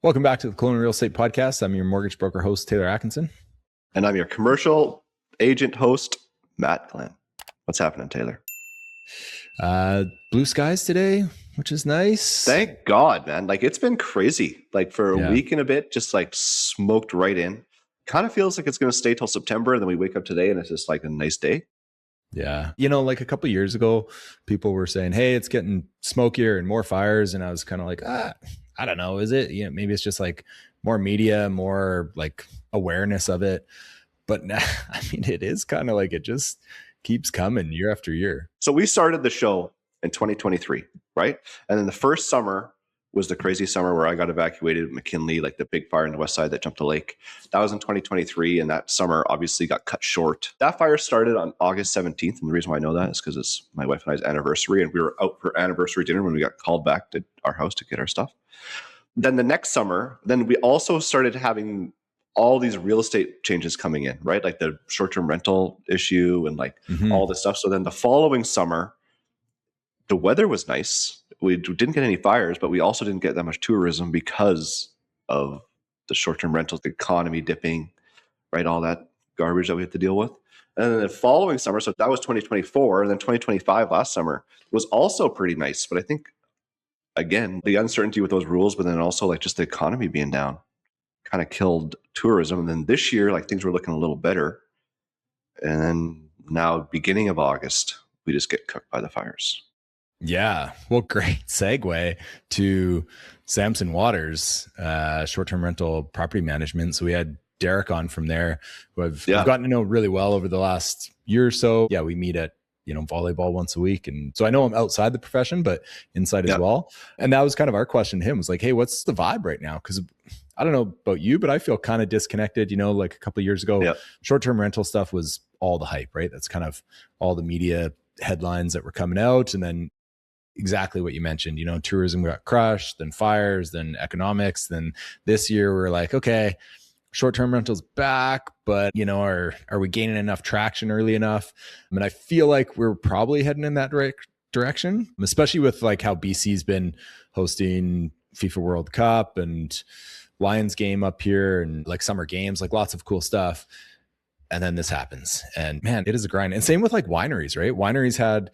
Welcome back to the Kelowna Real Estate Podcast. I'm your mortgage broker host, Taylor Atkinson. And I'm your commercial agent host, Matt Glenn. What's happening, Taylor? Blue skies today, which is nice. Thank God, man. Like, it's been crazy. Like, for a week and a bit, just like smoked right in. Kind of feels like it's going to stay till September. And then we wake up today and it's just like a nice day. Yeah. You know, like a couple of years ago, people were saying, hey, it's getting smokier and more fires. And I was kind of like, I don't know. Is it? Maybe it's just like more media, more like awareness of it. But now, I mean, it is kind of like it just keeps coming year after year. So we started the show in 2023, right? And then the first summer was the crazy summer where I got evacuated at McKinley, like the big fire in the west side that jumped the lake. That was in 2023, and that summer obviously got cut short. That fire started on August 17th, and the reason why I know that is because it's my wife and I's anniversary, and we were out for anniversary dinner when we got called back to our house to get our stuff. Then the next summer, then we also started having all these real estate changes coming in, right? Like the short-term rental issue and like all this stuff. So then the following summer, the weather was nice. We didn't get any fires, but we also didn't get that much tourism because of the short-term rentals, the economy dipping, right? All that garbage that we had to deal with. And then the following summer, so that was 2024, and then 2025 last summer was also pretty nice. But I think, again, the uncertainty with those rules, but then also like just the economy being down kind of killed tourism. And then this year, like things were looking a little better. And then now, beginning of August, we just get cooked by the fires. Yeah. Well, great segue to Samson Waters, short-term rental property management. So we had Derrick on from there, who I've gotten to know really well over the last year or so. Yeah, we meet at volleyball once a week. And so I know him outside the profession, but inside as well. And that was kind of our question to him, was like, hey, what's the vibe right now? Because I don't know about you, but I feel kind of disconnected. Like a couple of years ago, short-term rental stuff was all the hype, right? That's kind of all the media headlines that were coming out. And then exactly what you mentioned, tourism got crushed, then fires, then economics. Then this year we're like, okay, short-term rentals back, but are we gaining enough traction early enough? I mean, I feel like we're probably heading in that direction, especially with like how BC's been hosting FIFA World Cup and Lions game up here and like summer games, like lots of cool stuff. And then this happens, and man, it is a grind. And same with like wineries, right? Wineries had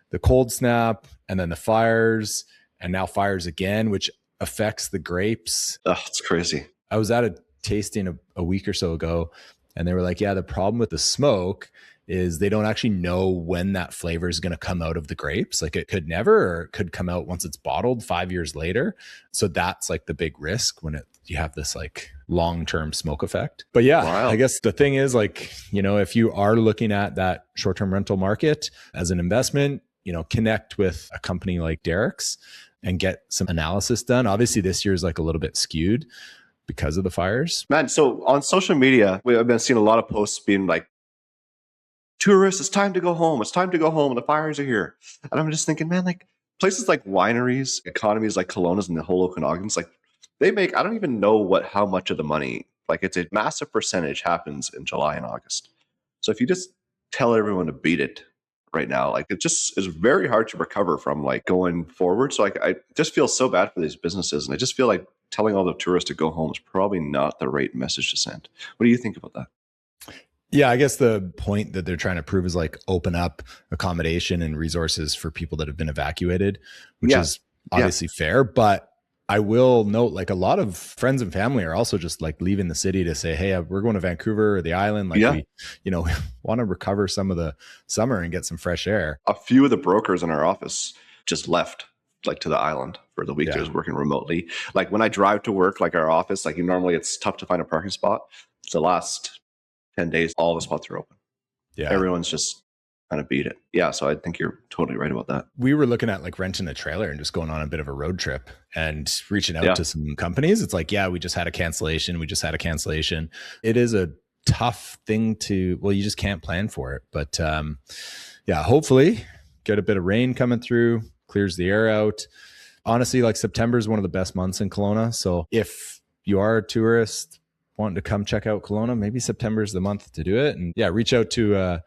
the cold snap and then the fires, and now fires again, which affects the grapes. Oh, it's crazy. I was at a tasting a week or so ago, and they were like, yeah, the problem with the smoke is they don't actually know when that flavor is going to come out of the grapes. Like it could never, or it could come out once it's bottled 5 years later. So that's like the big risk when you have this like long-term smoke effect. But yeah, I guess the thing is like, if you are looking at that short-term rental market as an investment, connect with a company like Derrick's and get some analysis done. Obviously this year is like a little bit skewed because of the fires. Man, so on social media, I've been seeing a lot of posts being like, tourists, it's time to go home. It's time to go home. The fires are here. And I'm just thinking, man, like places like wineries, economies like Kelowna's and the whole Okanagans, like they make, I don't even know how much of the money, like it's a massive percentage happens in July and August. So if you just tell everyone to beat it right now, like it just is very hard to recover from like going forward. So I just feel so bad for these businesses. And I just feel like telling all the tourists to go home is probably not the right message to send. What do you think about that? Yeah, I guess the point that they're trying to prove is like open up accommodation and resources for people that have been evacuated, which is obviously fair. But I will note like a lot of friends and family are also just like leaving the city to say, hey, we're going to Vancouver or the island. Like we want to recover some of the summer and get some fresh air. A few of the brokers in our office just left like to the island for the week. They was working remotely. Like when I drive to work, like our office, like normally it's tough to find a parking spot. It's the last 10 days, all the spots are open. Yeah. Everyone's just kind of beat it. Yeah. So I think you're totally right about that. We were looking at like renting a trailer and just going on a bit of a road trip and reaching out to some companies. It's like, we just had a cancellation. It is a tough thing you just can't plan for it. But hopefully get a bit of rain coming through, clears the air out. Honestly, like September is one of the best months in Kelowna. So if you are a tourist wanting to come check out Kelowna, maybe September is the month to do it. And reach out to a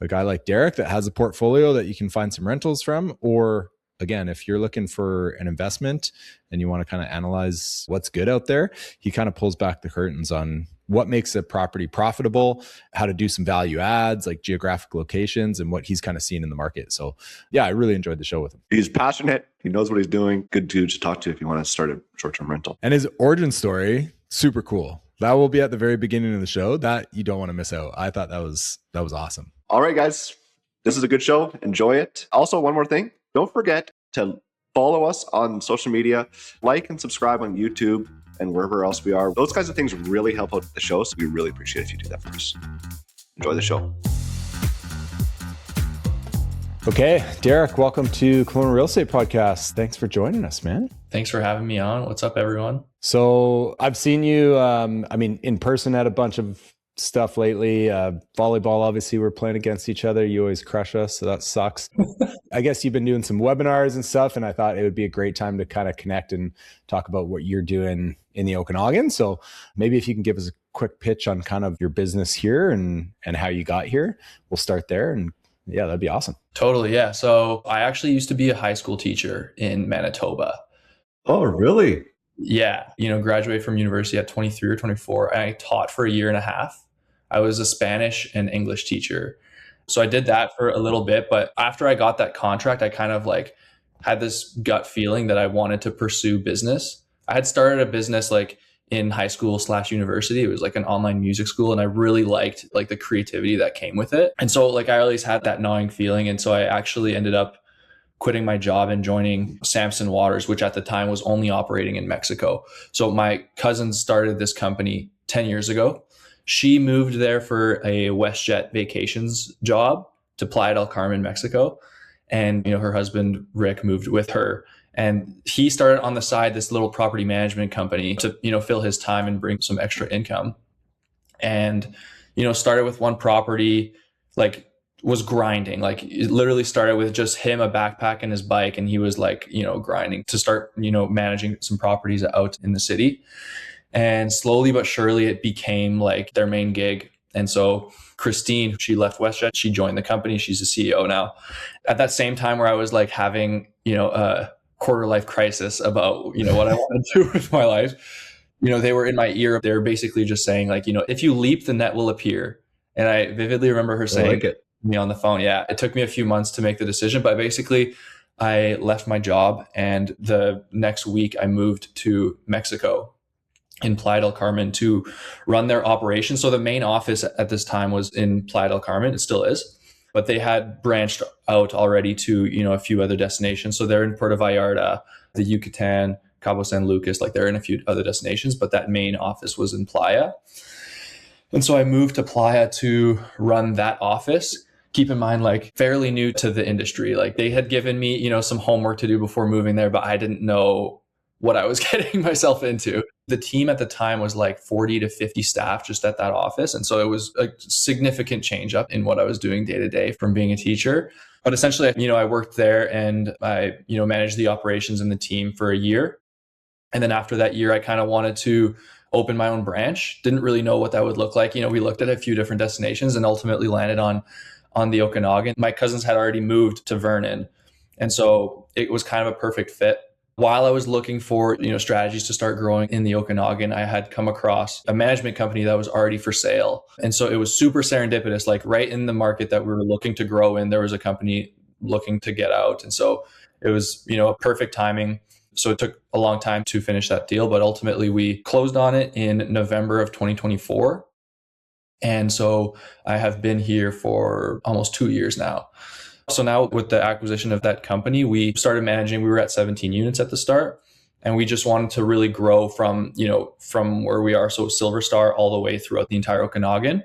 guy like Derrick that has a portfolio that you can find some rentals from, or again, if you're looking for an investment and you want to kind of analyze what's good out there, he kind of pulls back the curtains on what makes a property profitable, how to do some value adds, like geographic locations, and what he's kind of seeing in the market. So yeah, I really enjoyed the show with him. He's passionate. He knows what he's doing. Good dude to talk to if you want to start a short-term rental. And his origin story, super cool. That will be at the very beginning of the show. That you don't want to miss out. I thought that was awesome. All right, guys. This is a good show. Enjoy it. Also, one more thing. Don't forget to follow us on social media, like and subscribe on YouTube and wherever else we are. Those kinds of things really help out the show. So we really appreciate if you do that for us. Enjoy the show. Okay, Derrick, welcome to Kelowna Real Estate Podcast. Thanks for joining us, man. Thanks for having me on. What's up, everyone? So I've seen you, in person at a bunch of stuff lately. Volleyball, obviously, we're playing against each other. You always crush us, so that sucks. I guess you've been doing some webinars and stuff, and I thought it would be a great time to kind of connect and talk about what you're doing in the Okanagan. So maybe if you can give us a quick pitch on kind of your business here and how you got here, we'll start there. And yeah, that'd be awesome. Totally, yeah. So I actually used to be a high school teacher in Manitoba. Oh, really? Yeah, graduated from university at 23 or 24. I taught for a year and a half. I was a Spanish and English teacher. So I did that for a little bit. But after I got that contract, I kind of like had this gut feeling that I wanted to pursue business. I had started a business like in high school / university. It was like an online music school. And I really liked like the creativity that came with it. And so like I always had that gnawing feeling. And so I actually ended up quitting my job and joining Samson Waters, which at the time was only operating in Mexico. So my cousin started this company 10 years ago. She moved there for a WestJet vacations job to Playa del Carmen, Mexico. And, her husband, Rick, moved with her. And he started on the side this little property management company to, fill his time and bring some extra income. And, started with one property, like was grinding. Like it literally started with just him, a backpack and his bike. And he was like, grinding to start, managing some properties out in the city. And slowly but surely it became like their main gig. And so Christine, she left WestJet, she joined the company. She's the CEO now. At that same time where I was like having, a quarter life crisis about, what I want to do with my life, they were in my ear. They were basically just saying like, if you leap, the net will appear. And I vividly remember her saying to me on the phone, yeah, it took me a few months to make the decision, but basically I left my job and the next week I moved to Mexico in Playa del Carmen to run their operation. So the main office at this time was in Playa del Carmen. It still is, but they had branched out already to, a few other destinations. So they're in Puerto Vallarta, the Yucatan, Cabo San Lucas, like they're in a few other destinations, but that main office was in Playa. And so I moved to Playa to run that office. Keep in mind, like fairly new to the industry. Like they had given me, some homework to do before moving there, but I didn't know what I was getting myself into. The team at the time was like 40 to 50 staff just at that office. And so it was a significant change up in what I was doing day to day from being a teacher. But essentially, I worked there and I, managed the operations and the team for a year. And then after that year, I kind of wanted to open my own branch. Didn't really know what that would look like. We looked at a few different destinations and ultimately landed on the Okanagan. My cousins had already moved to Vernon. And so it was kind of a perfect fit. While I was looking for, strategies to start growing in the Okanagan, I had come across a management company that was already for sale. And so it was super serendipitous, like right in the market that we were looking to grow in, there was a company looking to get out. And so it was, a perfect timing. So it took a long time to finish that deal, but ultimately we closed on it in November of 2024. And so I have been here for almost 2 years now. So now with the acquisition of that company, we started managing, we were at 17 units at the start, and we just wanted to really grow from where we are. So SilverStar all the way throughout the entire Okanagan.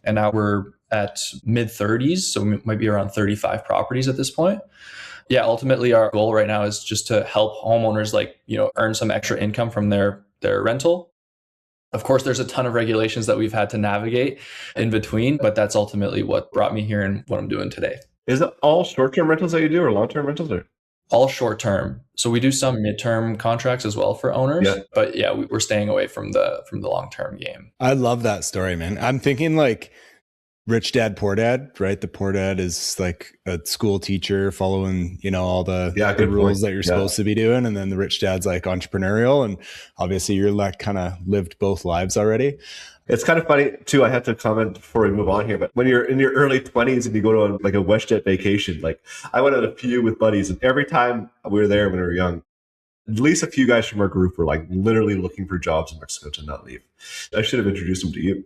And now we're at mid 30s. So we might be around 35 properties at this point. Yeah, ultimately our goal right now is just to help homeowners earn some extra income from their rental. Of course, there's a ton of regulations that we've had to navigate in between, but that's ultimately what brought me here and what I'm doing today. Is it all short-term rentals that you do or long-term rentals? Or? All short-term. So we do some mid-term contracts as well for owners, but yeah, we're staying away from the long-term game. I love that story, man. I'm thinking like rich dad, poor dad, right? The poor dad is like a school teacher following, all the rules that you're supposed to be doing. And then the rich dad's like entrepreneurial. And obviously you're like kind of lived both lives already. It's kind of funny too. I have to comment before we move on here, but when you're in your early 20s and you go to like a WestJet vacation, like I went on a few with buddies, and every time we were there when we were young, at least a few guys from our group were like literally looking for jobs in Mexico to not leave. I should have introduced them to you.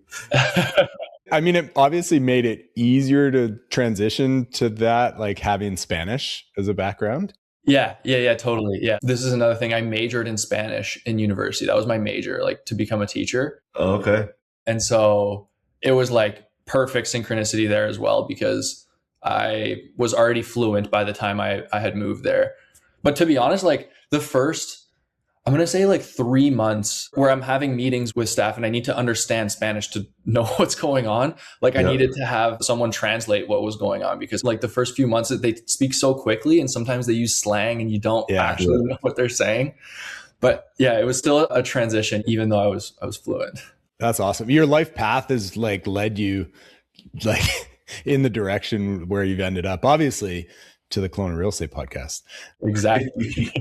I mean, it obviously made it easier to transition to that, like having Spanish as a background. Yeah, totally. Yeah. This is another thing. I majored in Spanish in university. That was my major, like to become a teacher. Oh, okay. And so it was like perfect synchronicity there as well, because I was already fluent by the time I had moved there. But to be honest, like the first, I'm going to say like 3 months where I'm having meetings with staff and I need to understand Spanish to know what's going on. Like I needed to have someone translate what was going on, because like the first few months they speak so quickly and sometimes they use slang and you don't actually know what they're saying. But yeah, it was still a transition, even though I was fluent. That's awesome. Your life path has like led you like in the direction where you've ended up, obviously, to the Kelowna Real Estate Podcast. Exactly.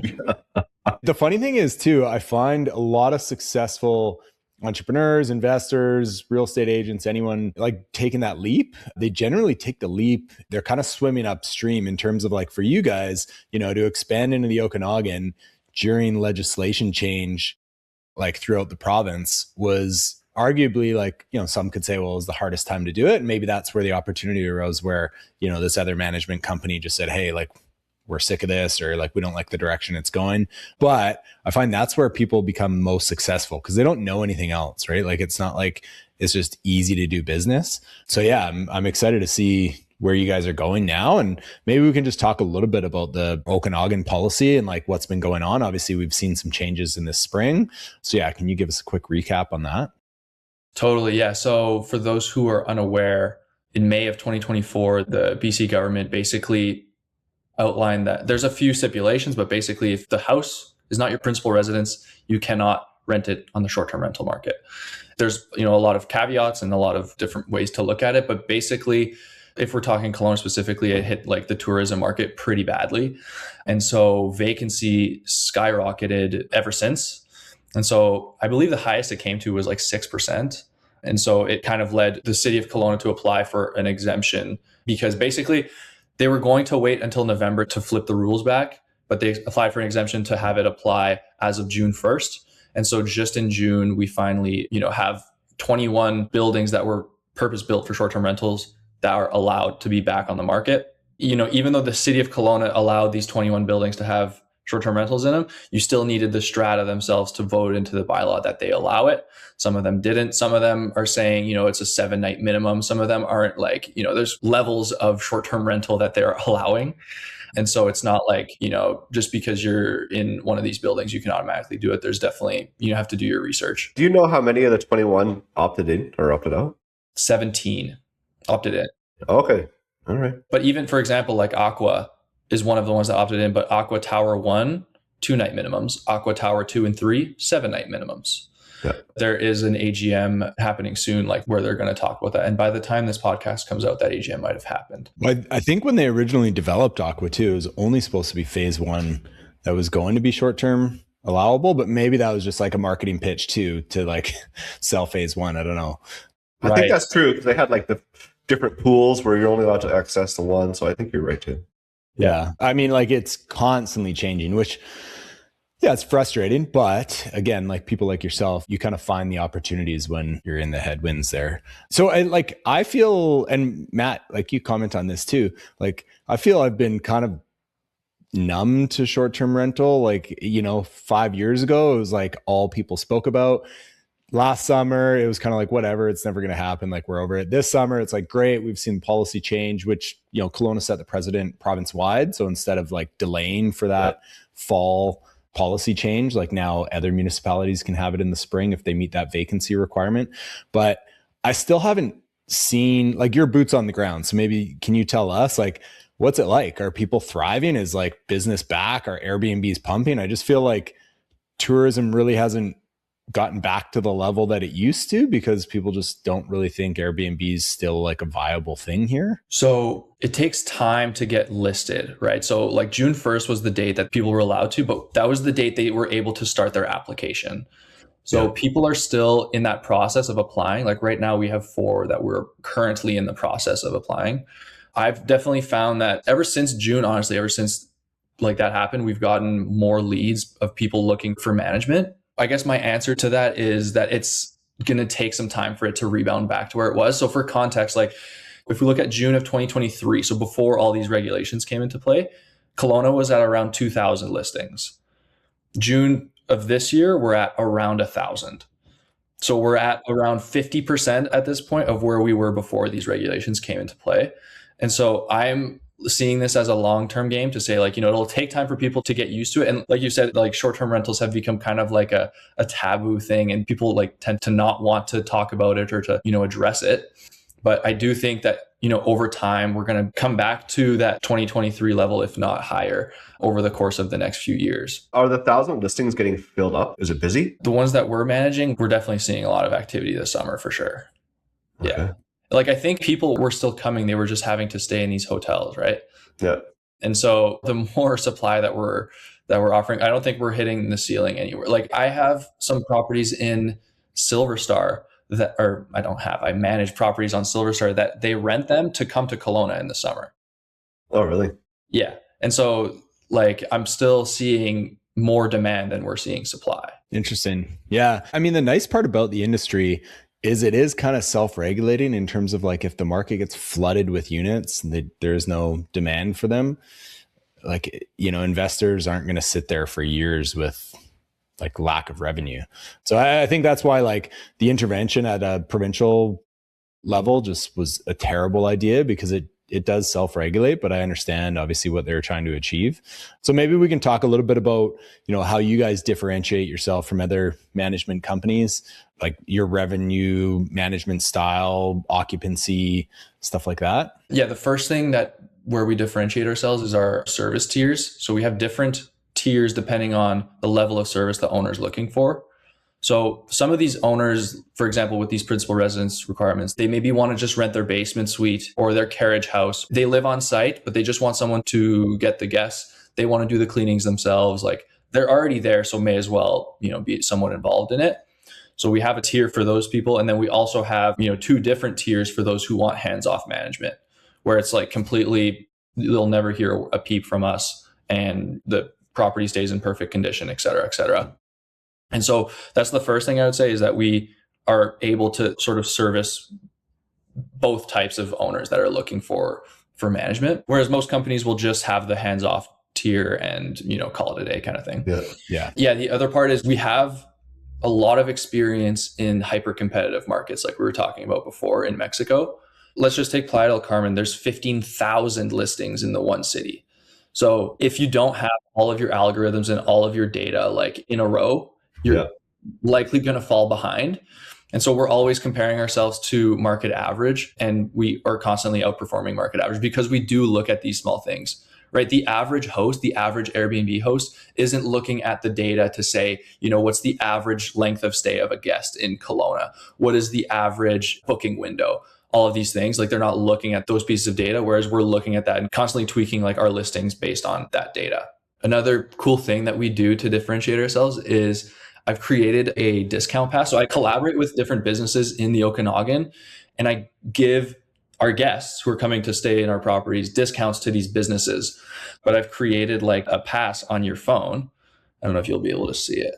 The funny thing is too, I find a lot of successful entrepreneurs, investors, real estate agents, anyone like taking that leap, they generally take the leap. They're kind of swimming upstream in terms of like for you guys, to expand into the Okanagan during legislation change, like throughout the province was arguably like, some could say, well, it was the hardest time to do it. And maybe that's where the opportunity arose where, this other management company just said, hey, like, we're sick of this, or like, we don't like the direction it's going. But I find that's where people become most successful because they don't know anything else, right? Like, it's not like it's just easy to do business. So yeah, I'm excited to see where you guys are going now. And maybe we can just talk a little bit about the Okanagan policy and like what's been going on. Obviously, we've seen some changes in this spring. So yeah, can you give us a quick recap on that? Totally. Yeah. So for those who are unaware, in May of 2024, the BC government basically outlined that there's a few stipulations, but basically if the house is not your principal residence, you cannot rent it on the short-term rental market. There's, a lot of caveats and a lot of different ways to look at it. But basically, if we're talking Kelowna specifically, it hit like the tourism market pretty badly. And so vacancy skyrocketed ever since. And so I believe the highest it came to was like 6%. And so it kind of led the city of Kelowna to apply for an exemption, because basically they were going to wait until November to flip the rules back, but they applied for an exemption to have it apply as of June 1st. And so just in June, we finally, have 21 buildings that were purpose built for short-term rentals that are allowed to be back on the market. Even though the city of Kelowna allowed these 21 buildings to have short-term rentals in them, you still needed the strata themselves to vote into the bylaw that they allow it. Some of them didn't. Some of them are saying, it's a 7-night minimum. Some of them aren't like, there's levels of short-term rental that they're allowing. And so it's not like, just because you're in one of these buildings, you can automatically do it. There's definitely, you have to do your research. Do you know how many of the 21 opted in or opted out? 17 opted in. Okay. All right. But even, for example, like Aqua is one of the ones that opted in, but Aqua Tower 1, 2-night minimums. Aqua Tower 2 and 3, 7-night minimums. Yeah. There is an AGM happening soon, like where they're going to talk about that. And by the time this podcast comes out, that AGM might have happened. I think when they originally developed Aqua 2, it was only supposed to be phase 1 that was going to be short-term allowable, but maybe that was just like a marketing pitch too, to like sell phase 1. I don't know. I think that's true, because they had like the different pools where you're only allowed to access the one. So I think you're right too. Yeah. I mean, like it's constantly changing, which, yeah, it's frustrating. But again, like people like yourself, you kind of find the opportunities when you're in the headwinds there. So I feel, and Matt, like you comment on this too, like I feel I've been kind of numb to short-term rental. Like, 5 years ago, it was like all people spoke about. Last summer, it was kind of like, whatever, it's never going to happen. Like, we're over it. This summer, it's like, great. We've seen policy change, which, Kelowna set the precedent province wide. So instead of like delaying for that fall policy change, like now other municipalities can have it in the spring if they meet that vacancy requirement. But I still haven't seen like your boots on the ground. So maybe can you tell us like, what's it like? Are people thriving? Is like business back? Are Airbnbs pumping? I just feel like tourism really hasn't gotten back to the level that it used to because people just don't really think Airbnb is still like a viable thing here? So it takes time to get listed, right? So like June 1st was the date that people were allowed to, but that was the date they were able to start their application. So people are still in that process of applying. Like right now we have 4 that we're currently in the process of applying. I've definitely found that ever since June, honestly, ever since like that happened, we've gotten more leads of people looking for management. I guess my answer to that is that it's going to take some time for it to rebound back to where it was. So for context, like if we look at June of 2023, so before all these regulations came into play, Kelowna was at around 2,000 listings. June of this year, we're at around 1,000. So we're at around 50% at this point of where we were before these regulations came into play. And so I'm seeing this as a long-term game to say like, it'll take time for people to get used to it. And like you said, like short-term rentals have become kind of like a taboo thing, and people like tend to not want to talk about it or to, address it. But I do think that, over time, we're going to come back to that 2023 level, if not higher, over the course of the next few years. Are the 1,000 listings getting filled up? Is it busy? The ones that we're managing, we're definitely seeing a lot of activity this summer for sure. Okay. Yeah. Like I think people were still coming. They were just having to stay in these hotels, right? Yeah. And so the more supply that we're offering, I don't think we're hitting the ceiling anywhere. Like I have some properties in SilverStar I manage properties on SilverStar that they rent them to come to Kelowna in the summer. Oh, really? Yeah. And so like I'm still seeing more demand than we're seeing supply. Interesting. Yeah. I mean, the nice part about the industry is it is kind of self-regulating in terms of like if the market gets flooded with units and there is no demand for them, like, investors aren't going to sit there for years with like lack of revenue. So I think that's why like the intervention at a provincial level just was a terrible idea, because it does self-regulate, but I understand obviously what they're trying to achieve. So maybe we can talk a little bit about, how you guys differentiate yourself from other management companies, like your revenue management style, occupancy, stuff like that. Yeah. The first thing where we differentiate ourselves is our service tiers. So we have different tiers depending on the level of service the owner's looking for. So some of these owners, for example, with these principal residence requirements, they maybe want to just rent their basement suite or their carriage house. They live on site, but they just want someone to get the guests. They want to do the cleanings themselves. Like they're already there, so may as well, be somewhat involved in it. So we have a tier for those people. And then we also have, 2 different tiers for those who want hands-off management, where it's like completely, they'll never hear a peep from us and the property stays in perfect condition, et cetera, et cetera. And so that's the first thing I would say, is that we are able to sort of service both types of owners that are looking for management, whereas most companies will just have the hands-off tier and, call it a day kind of thing. Yeah. The other part is we have a lot of experience in hyper-competitive markets like we were talking about before in Mexico. Let's just take Playa del Carmen. There's 15,000 listings in the one city. So if you don't have all of your algorithms and all of your data like in a row, you're likely going to fall behind. And so we're always comparing ourselves to market average, and we are constantly outperforming market average because we do look at these small things, right? The average host, the average Airbnb host isn't looking at the data to say, what's the average length of stay of a guest in Kelowna? What is the average booking window? All of these things, like they're not looking at those pieces of data, whereas we're looking at that and constantly tweaking like our listings based on that data. Another cool thing that we do to differentiate ourselves is I've created a discount pass. So I collaborate with different businesses in the Okanagan, and I give our guests who are coming to stay in our properties discounts to these businesses. But I've created like a pass on your phone. I don't know if you'll be able to see it.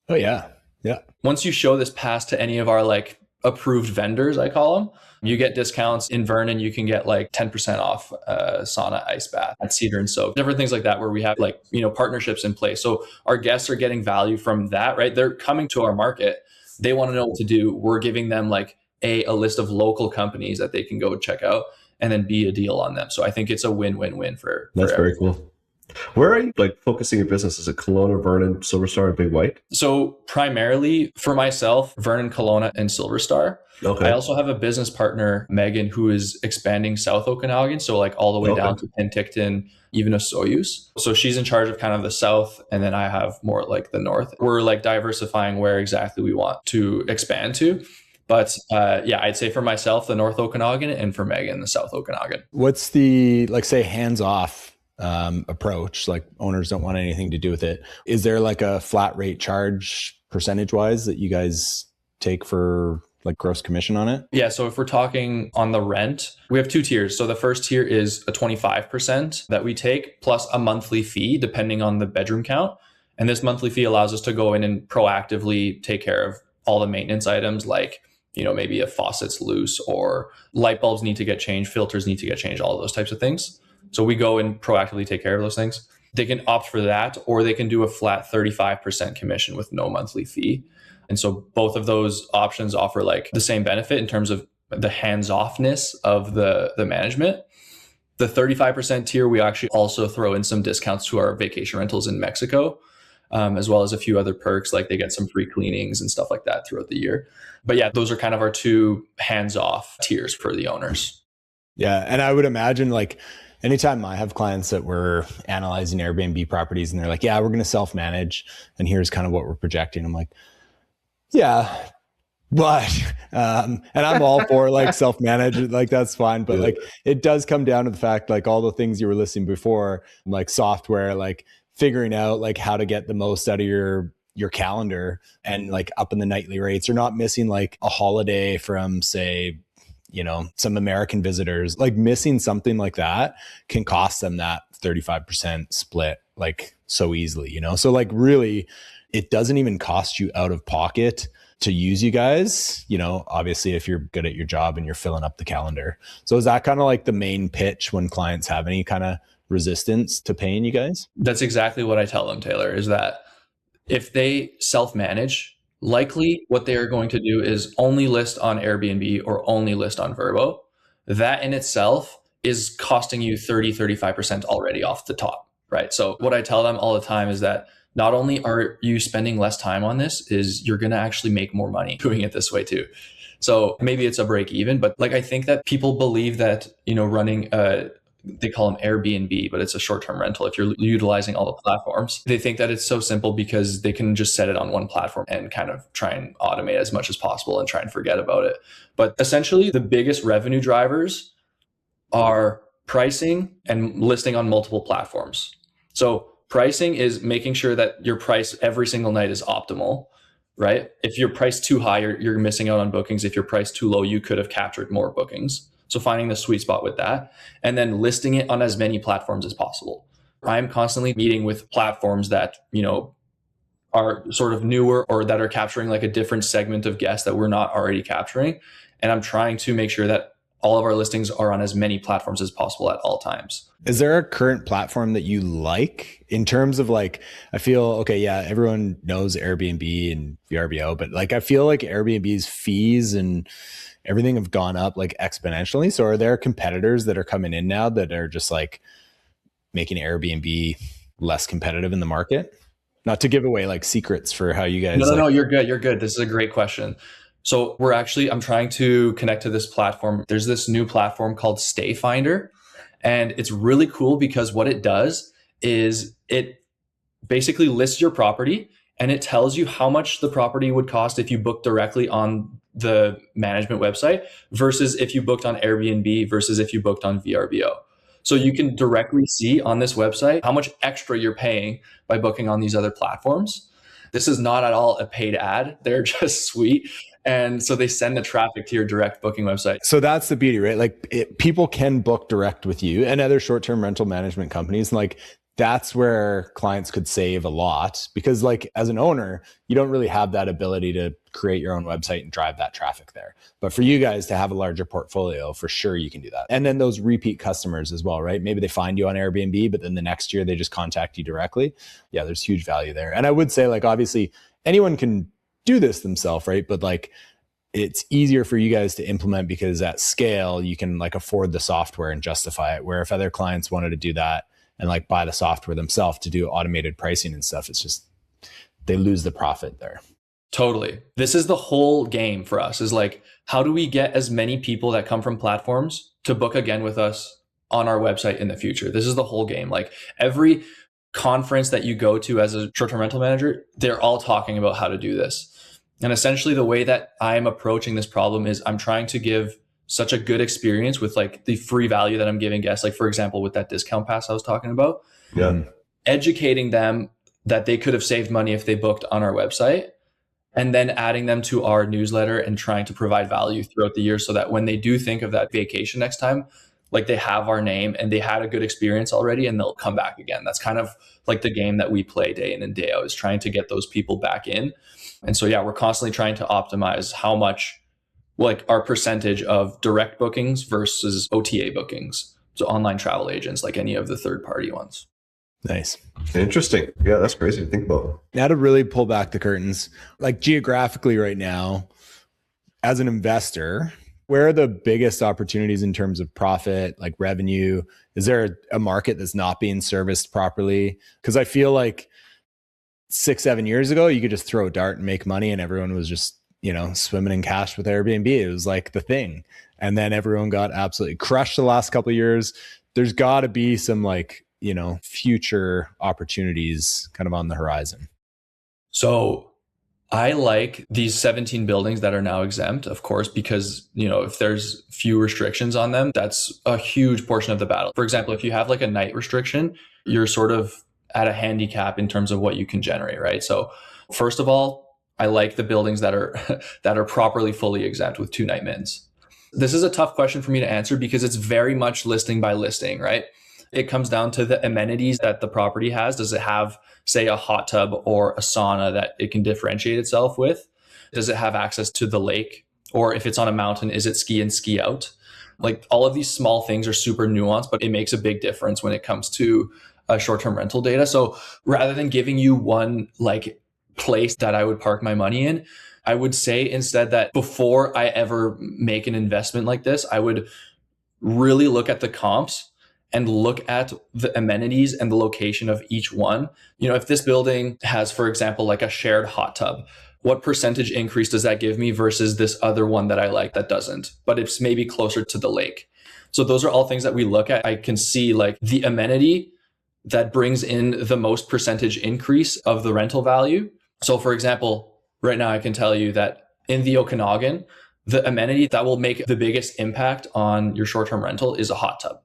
Oh, yeah. Yeah. Once you show this pass to any of our like approved vendors, I call them, you get discounts. In Vernon, you can get like 10% off sauna ice bath at Cedar and Soak, different things like that, where we have like, partnerships in place. So our guests are getting value from that, right? They're coming to our market. They want to know what to do. We're giving them like a list of local companies that they can go check out, and then B, a deal on them. So I think it's a win-win-win for That's very everyone. cool. Where are you like focusing your business? Is it Kelowna, Vernon, SilverStar, and Big White? So primarily for myself, Vernon, Kelowna, and SilverStar. Okay. I also have a business partner, Megan, who is expanding South Okanagan. So like all the way down to Penticton, even a Soyuz. So she's in charge of kind of the South, and then I have more like the North. We're like diversifying where exactly we want to expand to. But I'd say for myself, the North Okanagan, and for Megan, the South Okanagan. What's the, like, say, hands-off approach? Like, owners don't want anything to do with it. Is there like a flat rate charge percentage-wise that you guys take for like gross commission on it? Yeah. So if we're talking on the rent, we have two tiers. So the first tier is a 25% that we take plus a monthly fee, depending on the bedroom count. And this monthly fee allows us to go in and proactively take care of all the maintenance items, like, you know, maybe a faucet's loose or light bulbs need to get changed, filters need to get changed, all of those types of things. So we go and proactively take care of those things. They can opt for that, or they can do a flat 35% commission with no monthly fee. And so both of those options offer like the same benefit in terms of the hands-offness of the management. The 35% tier, we actually also throw in some discounts to our vacation rentals in Mexico, as well as a few other perks, like they get some free cleanings and stuff like that throughout the year. But yeah, those are kind of our two hands-off tiers for the owners. Yeah. And I would imagine, like, anytime I have clients that were analyzing Airbnb properties and they're like, yeah, we're going to self-manage and here's kind of what we're projecting. I'm like, yeah, but, and I'm all for like self-manage, like that's fine. But like, it does come down to the fact, like all the things you were listing before, like software, like figuring out like how to get the most out of your calendar and like up in the nightly rates. You're not missing like a holiday from, say, you know, some American visitors. Like missing something like that can cost them that 35% split like so easily, you know? So like really, it doesn't even cost you out of pocket to use you guys, you know, obviously if you're good at your job and you're filling up the calendar. So is that kind of like the main pitch when clients have any kind of resistance to paying you guys? That's exactly what I tell them, Taylor, is that if they self-manage, likely what they are going to do is only list on Airbnb or only list on Vrbo. That in itself is costing you 35% already off the top, right? So what I tell them all the time is that not only are you spending less time on this, is you're going to actually make more money doing it this way too. So maybe it's a break even, but like I think that people believe that, you know, running they call them Airbnb, but it's a short-term rental. If you're utilizing all the platforms, they think that it's so simple because they can just set it on one platform and kind of try and automate as much as possible and try and forget about it. But essentially, the biggest revenue drivers are pricing and listing on multiple platforms. So pricing is making sure that your price every single night is optimal, right? If you're priced too high, you're missing out on bookings. If you're priced too low, you could have captured more bookings. So finding the sweet spot with that and then listing it on as many platforms as possible. I'm constantly meeting with platforms that, you know, are sort of newer or that are capturing like a different segment of guests that we're not already capturing. And I'm trying to make sure that all of our listings are on as many platforms as possible at all times. Is there a current platform that you like in terms of like, I feel, okay, yeah, everyone knows Airbnb and VRBO, but like, I feel like Airbnb's fees and everything have gone up like exponentially. So are there competitors that are coming in now that are just like making Airbnb less competitive in the market? Not to give away like secrets for how you guys. No, you're good. You're good. This is a great question. So I'm trying to connect to this platform. There's this new platform called Stay Finder. And it's really cool because what it does is it basically lists your property and it tells you how much the property would cost if you book directly on the management website versus if you booked on Airbnb versus if you booked on VRBO. So you can directly see on this website how much extra you're paying by booking on these other platforms. This is not at all a paid ad. They're just sweet. And so they send the traffic to your direct booking website. So that's the beauty, right? Like people can book direct with you and other short-term rental management companies. And like, that's where clients could save a lot because like as an owner, you don't really have that ability to create your own website and drive that traffic there. But for you guys to have a larger portfolio, for sure you can do that. And then those repeat customers as well, right? Maybe they find you on Airbnb, but then the next year they just contact you directly. Yeah, there's huge value there. And I would say like, obviously anyone can do this themselves, right? But like, it's easier for you guys to implement because at scale, you can like afford the software and justify it. Where if other clients wanted to do that and like buy the software themselves to do automated pricing and stuff. It's just, they lose the profit there. Totally. This is the whole game for us, is like, how do we get as many people that come from platforms to book again with us on our website in the future? This is the whole game. Like every conference that you go to as a short-term rental manager, they're all talking about how to do this. And essentially the way that I'm approaching this problem is I'm trying to give such a good experience with like the free value that I'm giving guests. Like for example, with that discount pass I was talking about, educating them that they could have saved money if they booked on our website, and then adding them to our newsletter and trying to provide value throughout the year so that when they do think of that vacation next time, like they have our name and they had a good experience already and they'll come back again. That's kind of like the game that we play day in and day out, is trying to get those people back in. And so, yeah, we're constantly trying to optimize how much, like our percentage of direct bookings versus OTA bookings. So online travel agents, like any of the third party ones. Nice. Interesting. Yeah, that's crazy to think about. Now to really pull back the curtains, like geographically right now, as an investor, where are the biggest opportunities in terms of profit, like revenue? Is there a market that's not being serviced properly? Because I feel like 6-7 years ago, you could just throw a dart and make money and everyone was just, you know, swimming in cash with Airbnb. It was like the thing. And then everyone got absolutely crushed the last couple of years. There's got to be some like, you know, future opportunities kind of on the horizon. So I like these 17 buildings that are now exempt, of course, because, you know, if there's few restrictions on them, that's a huge portion of the battle. For example, if you have like a night restriction, you're sort of at a handicap in terms of what you can generate, right? So first of all, I like the buildings that are that are properly fully exempt with 2 night mins. This is a tough question for me to answer because it's very much listing by listing, right? It comes down to the amenities that the property has. Does it have, say, a hot tub or a sauna that it can differentiate itself with? Does it have access to the lake? Or if it's on a mountain, is it ski in, ski out? Like all of these small things are super nuanced, but it makes a big difference when it comes to short-term rental data. So rather than giving you one like place that I would park my money in, I would say instead that before I ever make an investment like this, I would really look at the comps and look at the amenities and the location of each one. You know, if this building has, for example, like a shared hot tub, what percentage increase does that give me versus this other one that I like that doesn't, but it's maybe closer to the lake? So those are all things that we look at. I can see like the amenity that brings in the most percentage increase of the rental value. So for example, right now I can tell you that in the Okanagan, the amenity that will make the biggest impact on your short-term rental is a hot tub.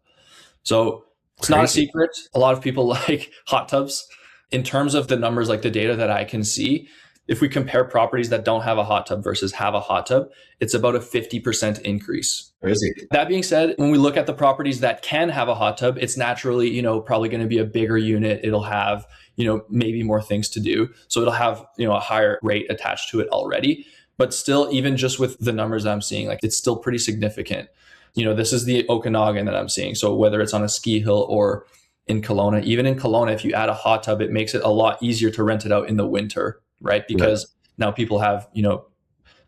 So it's not a secret. A lot of people like hot tubs. In terms of the numbers, like the data that I can see, if we compare properties that don't have a hot tub versus have a hot tub, it's about a 50% increase. Crazy. That being said, when we look at the properties that can have a hot tub, it's naturally, you know, probably going to be a bigger unit. It'll have, you know, maybe more things to do. So it'll have, you know, a higher rate attached to it already. But still, even just with the numbers that I'm seeing, like it's still pretty significant. You know, this is the Okanagan that I'm seeing. So whether it's on a ski hill or in Kelowna, even in Kelowna, if you add a hot tub, it makes it a lot easier to rent it out in the winter, right? Because now people have, you know,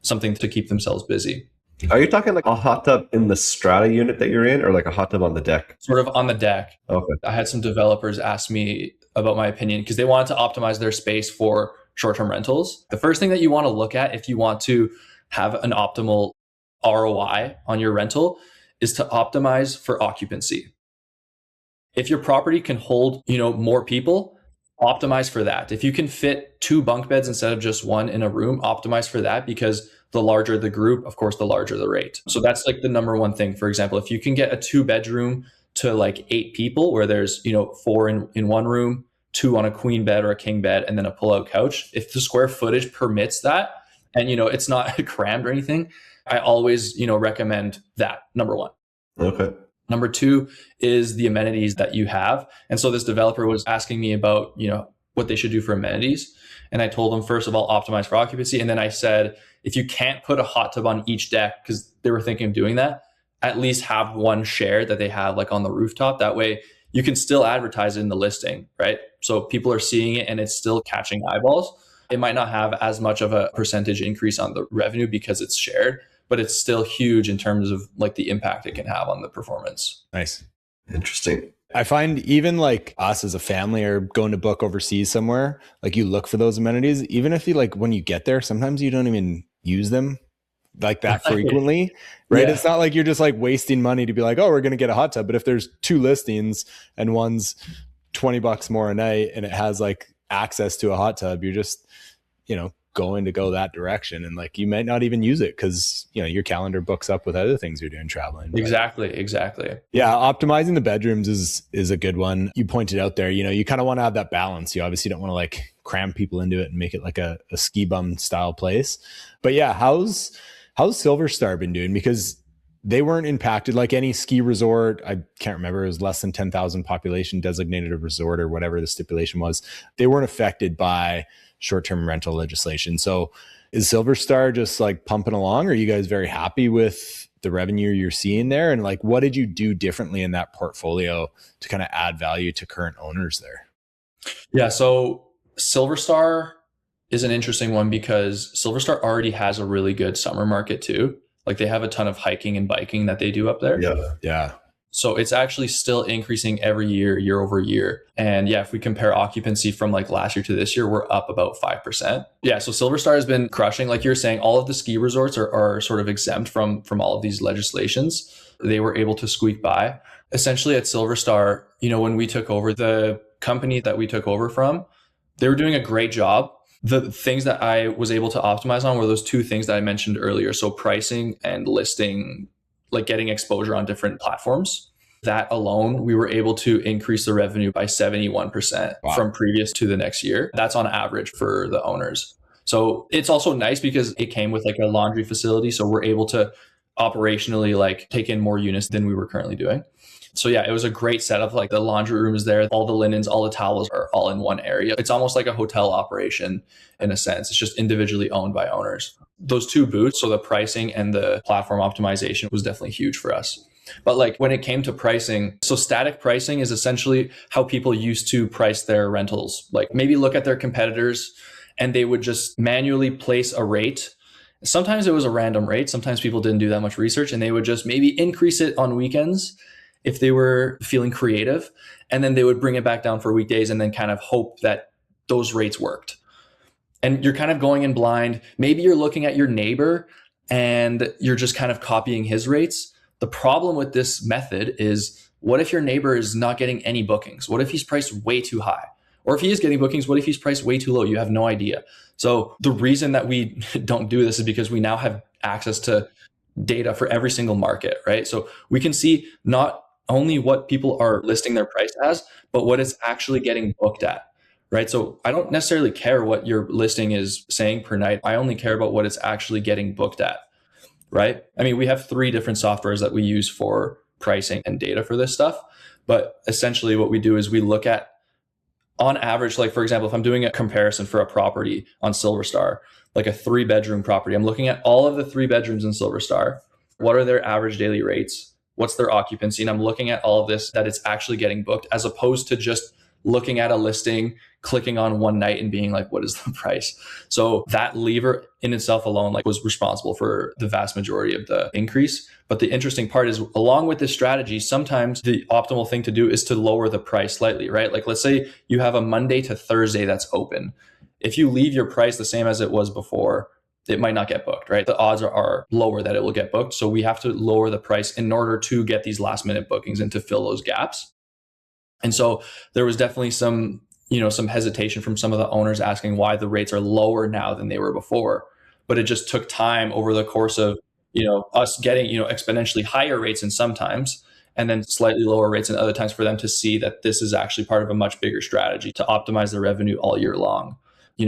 something to keep themselves busy. Are you talking like a hot tub in the strata unit that you're in, or like a hot tub on the deck? Sort of on the deck. Okay. I had some developers ask me about my opinion because they wanted to optimize their space for short-term rentals. The first thing that you want to look at if you want to have an optimal ROI on your rental is to optimize for occupancy. If your property can hold, you know, more people, optimize for that. If you can fit 2 bunk beds instead of just 1 in a room, optimize for that, because the larger the group, of course, the larger the rate. So that's like the number one thing. For example, if you can get a 2-bedroom to like 8 people where there's, you know, 4 in one room, 2 on a queen bed or a king bed, and then a pull-out couch, if the square footage permits that, and, you know, it's not crammed or anything, I always, you know, recommend that, number one. Okay. Number 2 is the amenities that you have. And so this developer was asking me about, you know, what they should do for amenities. And I told them, first of all, optimize for occupancy. And then I said, if you can't put a hot tub on each deck, because they were thinking of doing that, at least have one shared that they have like on the rooftop. That way you can still advertise it in the listing, right? So people are seeing it and it's still catching eyeballs. It might not have as much of a percentage increase on the revenue because it's shared, but it's still huge in terms of like the impact it can have on the performance. Nice. Interesting. I find even like us as a family or going to book overseas somewhere, like you look for those amenities, even if you like when you get there, sometimes you don't even use them like that frequently, right? Yeah. It's not like you're just like wasting money to be like, oh, we're going to get a hot tub. But if there's 2 listings and one's $20 more a night and it has like access to a hot tub, you're just, going to go that direction. And like, you might not even use it because, your calendar books up with other things you're doing traveling. But Exactly. Yeah. Optimizing the bedrooms is a good one. You pointed out there, you kind of want to have that balance. You obviously don't want to like cram people into it and make it like a ski bum style place. But yeah, how's SilverStar been doing? Because they weren't impacted like any ski resort. I can't remember. It was less than 10,000 population designated a resort or whatever the stipulation was. They weren't affected by short-term rental legislation. So is SilverStar just like pumping along? Or are you guys very happy with the revenue you're seeing there? And like, what did you do differently in that portfolio to kind of add value to current owners there? Yeah. So SilverStar is an interesting one because SilverStar already has a really good summer market too. Like they have a ton of hiking and biking that they do up there. Yeah. So it's actually still increasing every year over year. And yeah, if we compare occupancy from like last year to this year, we're up about 5%. Yeah. So SilverStar has been crushing. Like you're saying, all of the ski resorts are sort of exempt from all of these legislations. They were able to squeak by. Essentially at SilverStar, when we took over, the company that we took over from, they were doing a great job. The things that I was able to optimize on were those 2 things that I mentioned earlier. So pricing and listing, like getting exposure on different platforms. That alone, we were able to increase the revenue by 71% from previous to the next year. That's on average for the owners. So it's also nice because it came with like a laundry facility. So we're able to operationally like take in more units than we were currently doing. So yeah, it was a great setup. Like the laundry room is there, all the linens, all the towels are all in one area. It's almost like a hotel operation in a sense. It's just individually owned by owners. Those 2 booths, so the pricing and the platform optimization was definitely huge for us. But like when it came to pricing, so static pricing is essentially how people used to price their rentals. Like maybe look at their competitors and they would just manually place a rate. Sometimes it was a random rate. Sometimes people didn't do that much research and they would just maybe increase it on weekends if they were feeling creative. And then they would bring it back down for weekdays and then kind of hope that those rates worked. And you're kind of going in blind. Maybe you're looking at your neighbor and you're just kind of copying his rates. The problem with this method is, what if your neighbor is not getting any bookings? What if he's priced way too high? Or if he is getting bookings, what if he's priced way too low? You have no idea. So the reason that we don't do this is because we now have access to data for every single market, right? So we can see not only what people are listing their price as, but what it's actually getting booked at, right? So I don't necessarily care what your listing is saying per night. I only care about what it's actually getting booked at. Right? I mean, we have 3 different softwares that we use for pricing and data for this stuff. But essentially what we do is we look at, on average, like for example, if I'm doing a comparison for a property on SilverStar, like a 3-bedroom property, I'm looking at all of the 3 bedrooms in SilverStar. What are their average daily rates? What's their occupancy? And I'm looking at all of this, that it's actually getting booked, as opposed to just looking at a listing, clicking on one night and being like, what is the price? So that lever in itself alone like was responsible for the vast majority of the increase. But the interesting part is, along with this strategy, sometimes the optimal thing to do is to lower the price slightly, right? Like let's say you have a Monday to Thursday that's open. If you leave your price the same as it was before, it might not get booked, right? The odds are lower that it will get booked. So we have to lower the price in order to get these last minute bookings and to fill those gaps. And so there was definitely some hesitation from some of the owners asking why the rates are lower now than they were before. But it just took time over the course of, us getting, exponentially higher rates in sometimes, and then slightly lower rates in other times, for them to see that this is actually part of a much bigger strategy to optimize the revenue all year long,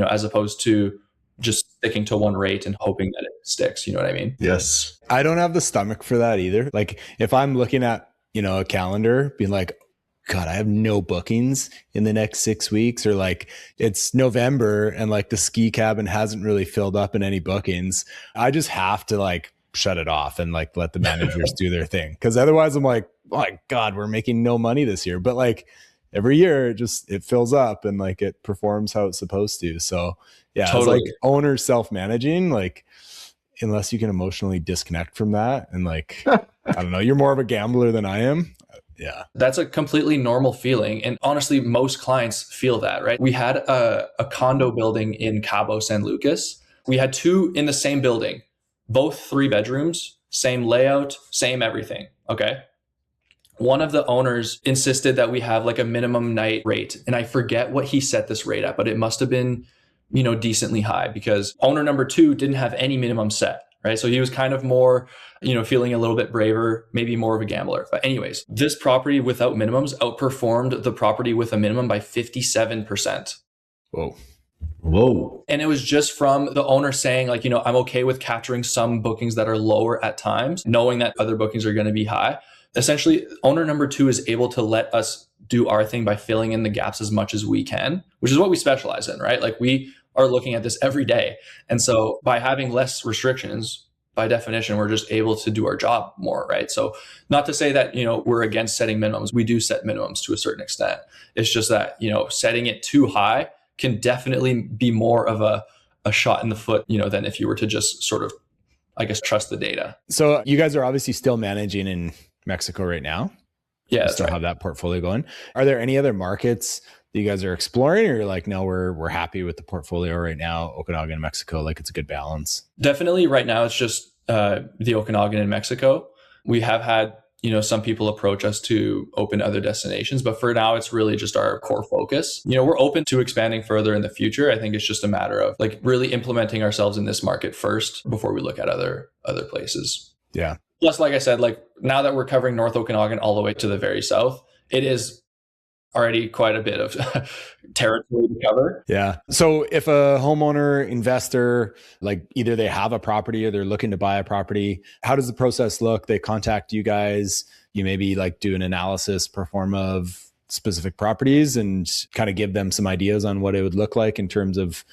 as opposed to just sticking to one rate and hoping that it sticks. You know what I mean? Yes. I don't have the stomach for that either. Like if I'm looking at, a calendar being like, God, I have no bookings in the next 6 weeks, or like it's November and like the ski cabin hasn't really filled up in any bookings. I just have to like shut it off and like let the managers do their thing. Cause otherwise I'm like, oh my God, we're making no money this year. But like every year it fills up and like it performs how it's supposed to. So yeah, totally. It's like owners self-managing, like unless you can emotionally disconnect from that. And like, I don't know, you're more of a gambler than I am. Yeah. That's a completely normal feeling. And honestly, most clients feel that, right? We had a condo building in Cabo San Lucas. We had 2 in the same building, both 3 bedrooms, same layout, same everything. Okay. One of the owners insisted that we have like a minimum night rate. And I forget what he set this rate at, but it must have been, decently high, because owner number 2 didn't have any minimum set, right? So he was kind of more, feeling a little bit braver, maybe more of a gambler. But anyways, this property without minimums outperformed the property with a minimum by 57%. Whoa. And it was just from the owner saying like, I'm okay with capturing some bookings that are lower at times, knowing that other bookings are going to be high. Essentially, owner number 2 is able to let us do our thing by filling in the gaps as much as we can, which is what we specialize in, right? Like we are looking at this every day. And so by having less restrictions, by definition, we're just able to do our job more, right? So not to say that, we're against setting minimums. We do set minimums to a certain extent. It's just that, setting it too high can definitely be more of a shot in the foot, than if you were to just sort of, I guess, trust the data. So you guys are obviously still managing in Mexico right now. Yeah, you still have that portfolio going. Are there any other markets that you guys are exploring, or you're like, no, we're happy with the portfolio right now, Okanagan, Mexico, like it's a good balance? Definitely right now it's just the Okanagan in Mexico. We have had, some people approach us to open other destinations, but for now it's really just our core focus. We're open to expanding further in the future. I think it's just a matter of like really implementing ourselves in this market first before we look at other places. Yeah. Plus, like I said, like now that we're covering North Okanagan all the way to the very south, it is already quite a bit of territory to cover. Yeah. So if a homeowner, investor, like either they have a property or they're looking to buy a property, how does the process look? They contact you guys, you maybe like do an analysis pro forma of specific properties and kind of give them some ideas on what it would look like in terms of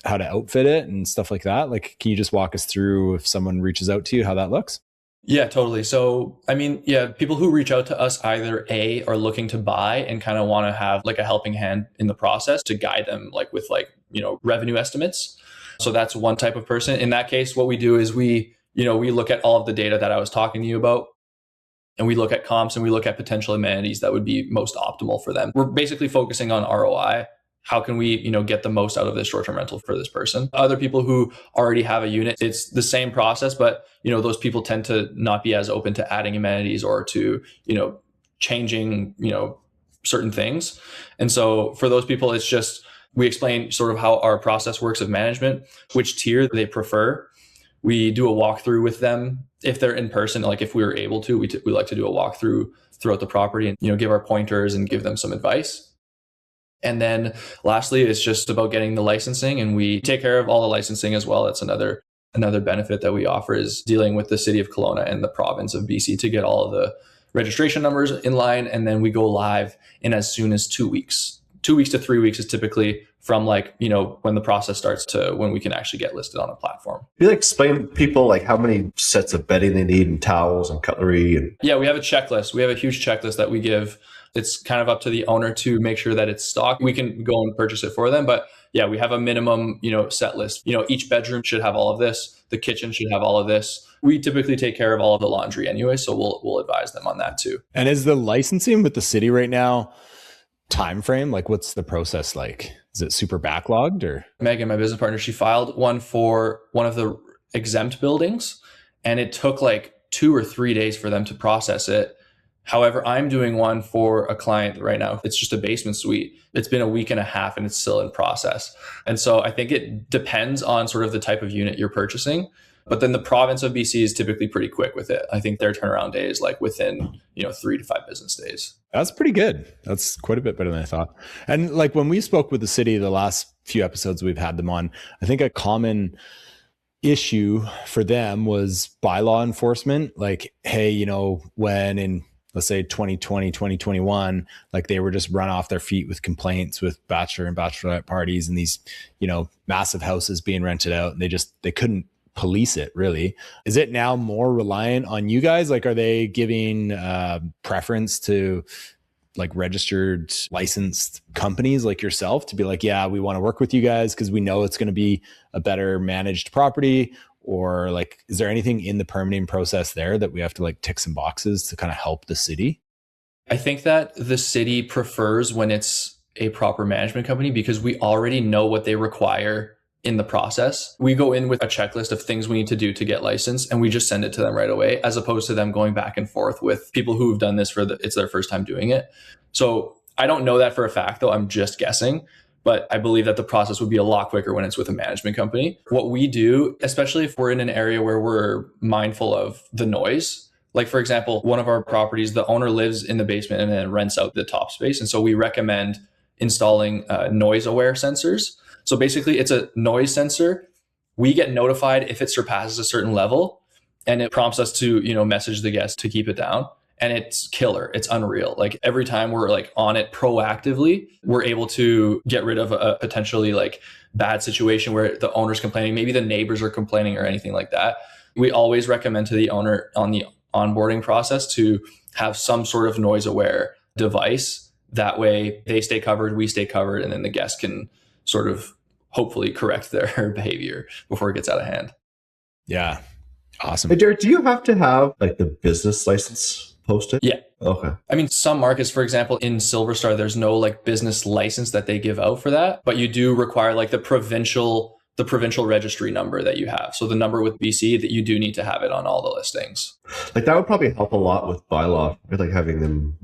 how to outfit it and stuff like that. Like, can you just walk us through if someone reaches out to you, how that looks? Yeah, totally. So, people who reach out to us either are looking to buy and kind of want to have like a helping hand in the process to guide them like with revenue estimates. So that's one type of person. In that case, what we do is we look at all of the data that I was talking to you about, and we look at comps and we look at potential amenities that would be most optimal for them. We're basically focusing on ROI. How can we, get the most out of this short-term rental for this person? Other people who already have a unit, it's the same process, but, those people tend to not be as open to adding amenities or to, changing, certain things. And so for those people, it's just, we explain sort of how our process works of management, which tier they prefer. We do a walkthrough with them. If they're in person, like if we were able to, we like to do a walkthrough throughout the property and, give our pointers and give them some advice. And then lastly, it's just about getting the licensing, and we take care of all the licensing as well. That's another benefit that we offer, is dealing with the city of Kelowna and the province of BC to get all of the registration numbers in line. And then we go live in as soon as 2 weeks. 2 weeks to 3 weeks is typically from when the process starts to when we can actually get listed on a platform. You explain to people like how many sets of bedding they need and towels and cutlery and Yeah, we have a checklist. We have a huge checklist that we give. It's kind of up to the owner to make sure that it's stocked. We can go and purchase it for them. But yeah, we have a minimum, set list. Each bedroom should have all of this. The kitchen should have all of this. We typically take care of all of the laundry anyway. So we'll advise them on that too. And is the licensing with the city right now time frame? Like what's the process like? Is it super backlogged or? Megan, my business partner, she filed one for one of the exempt buildings, and it took like 2 or 3 days for them to process it. However, I'm doing one for a client right now. It's just a basement suite. It's been a week and a half and it's still in process. And so I think it depends on sort of the type of unit you're purchasing. But then the province of BC is typically pretty quick with it. I think their turnaround day is like within, 3 to 5 business days. That's pretty good. That's quite a bit better than I thought. And like when we spoke with the city, the last few episodes we've had them on, I think a common issue for them was bylaw enforcement. Like, hey, when in let's say 2020, 2021, like they were just run off their feet with complaints with bachelor and bachelorette parties and these, massive houses being rented out, and they couldn't police it really. Is it now more reliant on you guys? Like, are they giving preference to like registered licensed companies like yourself to be like, yeah, we want to work with you guys because we know it's going to be a better managed property? Or like, is there anything in the permitting process there that we have to like tick some boxes to kind of help the city? I think that the city prefers when it's a proper management company because we already know what they require in the process. We go in with a checklist of things we need to do to get licensed, and we just send it to them right away, as opposed to them going back and forth with people who've done this it's their first time doing it. So I don't know that for a fact, though. I'm just guessing. But I believe that the process would be a lot quicker when it's with a management company. What we do, especially if we're in an area where we're mindful of the noise, like for example, one of our properties, the owner lives in the basement and then rents out the top space. And so we recommend installing noise aware sensors. So basically it's a noise sensor. We get notified if it surpasses a certain level, and it prompts us to, message the guest to keep it down. And it's killer. It's unreal. Like every time we're like on it proactively, we're able to get rid of a potentially like bad situation where the owner's complaining, maybe the neighbors are complaining or anything like that. We always recommend to the owner on the onboarding process to have some sort of noise aware device. That way they stay covered, we stay covered, and then the guest can sort of hopefully correct their behavior before it gets out of hand. Yeah. Awesome. Hey, Derrick, do you have to have like the business license posted? Yeah. Okay. I mean, some markets, for example, in SilverStar, there's no like business license that they give out for that, but you do require like the provincial registry number that you have. So the number with BC, that you do need to have it on all the listings. Like that would probably help a lot with Bylaw, like having them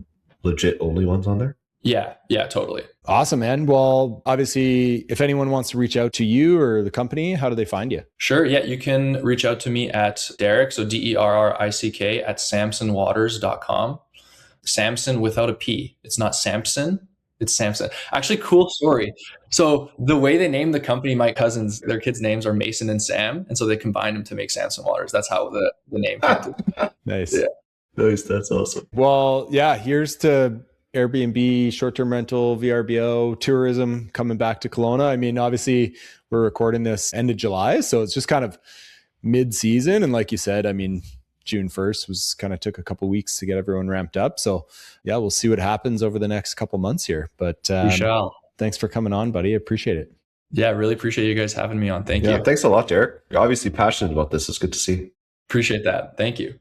legit only ones on there. Yeah, totally. Awesome, man. Well, obviously, if anyone wants to reach out to you or the company, how do they find you? Sure. Yeah, you can reach out to me at Derrick, so DERRICK at SamsonWaters.com. Samson without a P. It's not Samson, it's Samson. Actually, cool story. So the way they named the company, my cousins, their kids' names are Mason and Sam. And so they combined them to make Samson Waters. That's how the name came to. Nice. Yeah. Nice. That's awesome. Well, yeah, here's to Airbnb, short-term rental, VRBO, tourism coming back to Kelowna. I mean, obviously we're recording this end of July, so it's just kind of mid-season. And like you said, I mean, June 1st was kind of took a couple weeks to get everyone ramped up. So yeah, we'll see what happens over the next couple months here. But we shall. Thanks for coming on, buddy. I appreciate it. Yeah, really appreciate you guys having me on. Thank you. Thanks a lot, Derrick. You're obviously passionate about this. It's good to see. Appreciate that. Thank you.